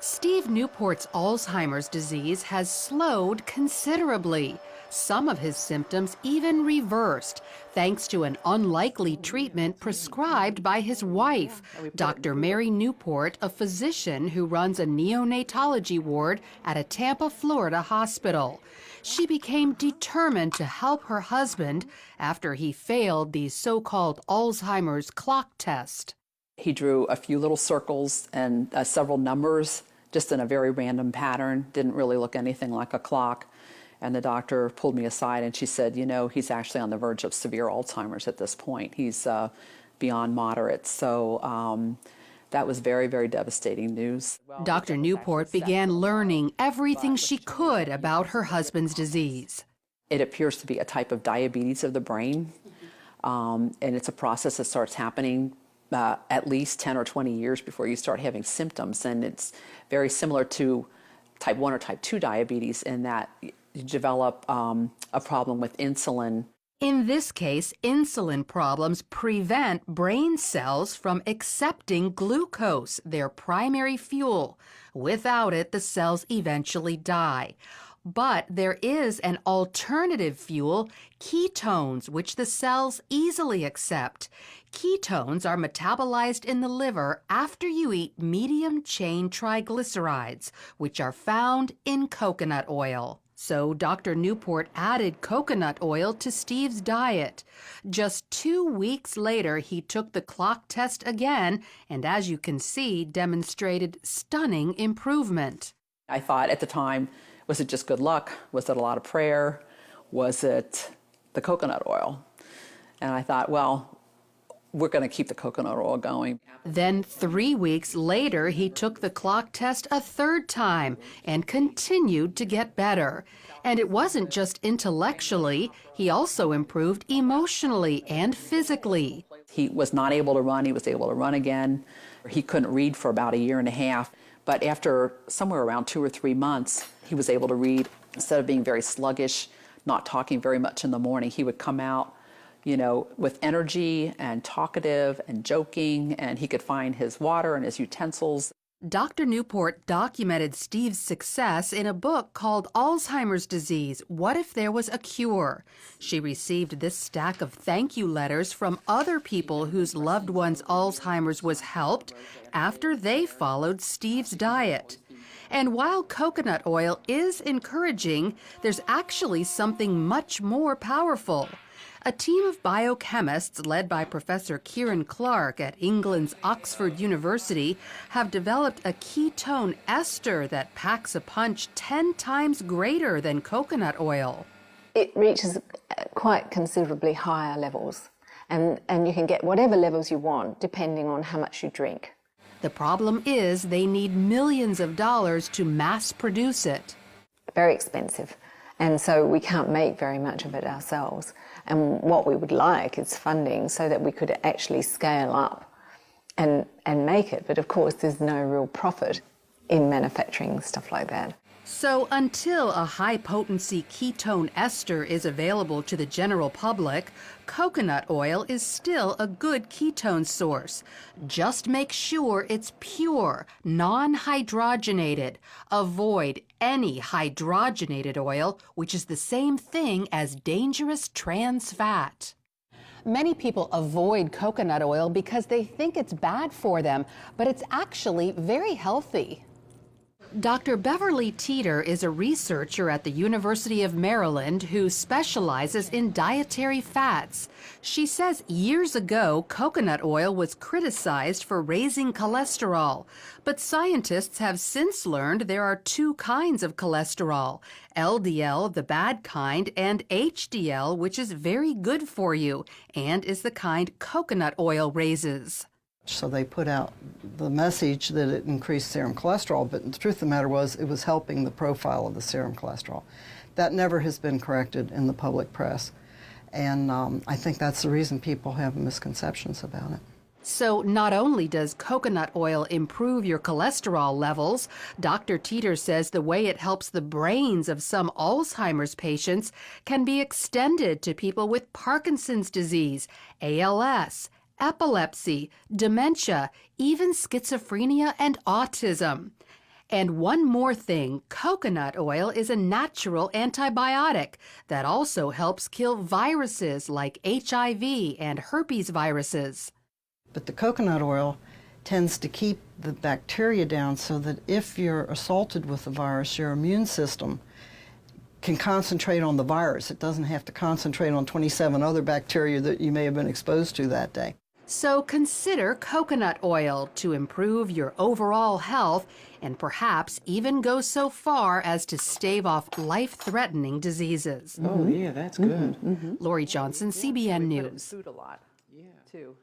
Steve Newport's Alzheimer's disease has slowed considerably. Some of his symptoms even reversed, thanks to an unlikely treatment prescribed by his wife, Dr. Mary Newport, a physician who runs a neonatology ward at a Tampa, Florida hospital. She became determined to help her husband after he failed the so-called Alzheimer's clock test. He drew a few little circles and several numbers, just in a very random pattern, didn't really look anything like a clock. And the doctor pulled me aside and she said, you know, he's actually on the verge of severe Alzheimer's at this point. He's beyond moderate. So that was very, very devastating news. Dr. Newport began learning everything she could about her husband's disease. It appears to be a type of diabetes of the brain, and it's a process that starts happening at least 10 or 20 years before you start having symptoms. And it's very similar to type 1 or type 2 diabetes in that you develop a problem with insulin. In this case, insulin problems prevent brain cells from accepting glucose, their primary fuel. Without it, the cells eventually die. But there is an alternative fuel, ketones, which the cells easily accept. Ketones are metabolized in the liver after you eat medium-chain triglycerides, which are found in coconut oil. So Dr. Newport added coconut oil to Steve's diet. Just 2 weeks later, he took the clock test again, and as you can see, demonstrated stunning improvement. I thought at the time, was it just good luck? Was it a lot of prayer? Was it the coconut oil? And I thought, well, we're going to keep the coconut oil going. Then 3 weeks later, he took the clock test a third time and continued to get better. And it wasn't just intellectually, he also improved emotionally and physically. He was not able to run. He was able to run again. He couldn't read for about 1.5 years. But after somewhere around 2 or 3 months, he was able to read. Instead of being very sluggish, not talking very much in the morning, he would come out, you know, with energy and talkative and joking, and he could find his water and his utensils. Dr. Newport documented Steve's success in a book called Alzheimer's Disease, What If There Was a Cure? She received this stack of thank you letters from other people whose loved ones' Alzheimer's was helped after they followed Steve's diet. And while coconut oil is encouraging, there's actually something much more powerful. A team of biochemists led by Professor Kieran Clark at England's Oxford University have developed a ketone ester that packs a punch 10 times greater than coconut oil. It reaches quite considerably higher levels, and you can get whatever levels you want depending on how much you drink. The problem is they need millions of dollars to mass produce it. Very expensive, and so we can't make very much of it ourselves. And what we would like is funding so that we could actually scale up and make it. But of course, there's no real profit in manufacturing stuff like that. So until a high-potency ketone ester is available to the general public, coconut oil is still a good ketone source. Just make sure it's pure, non-hydrogenated. Avoid any hydrogenated oil, which is the same thing as dangerous trans fat. Many people avoid coconut oil because they think it's bad for them, but it's actually very healthy. Dr. Beverly Teeter is a researcher at the University of Maryland who specializes in dietary fats. She says years ago, coconut oil was criticized for raising cholesterol, but scientists have since learned there are 2 kinds of cholesterol, LDL, the bad kind, and HDL, which is very good for you and is the kind coconut oil raises. So they put out the message that it increased serum cholesterol, but the truth of the matter was it was helping the profile of the serum cholesterol. That never has been corrected in the public press, and I think that's the reason people have misconceptions about it. So not only does coconut oil improve your cholesterol levels, Dr. Teeter says the way it helps the brains of some Alzheimer's patients can be extended to people with Parkinson's disease, ALS, epilepsy, dementia, even schizophrenia and autism. And one more thing, coconut oil is a natural antibiotic that also helps kill viruses like HIV and herpes viruses. But the coconut oil tends to keep the bacteria down so that if you're assaulted with the virus, your immune system can concentrate on the virus. It doesn't have to concentrate on 27 other bacteria that you may have been exposed to that day. So consider coconut oil to improve your overall health and perhaps even go so far as to stave off life-threatening diseases. Oh, yeah, that's good. Lori Johnson, CBN News. Food a lot, too.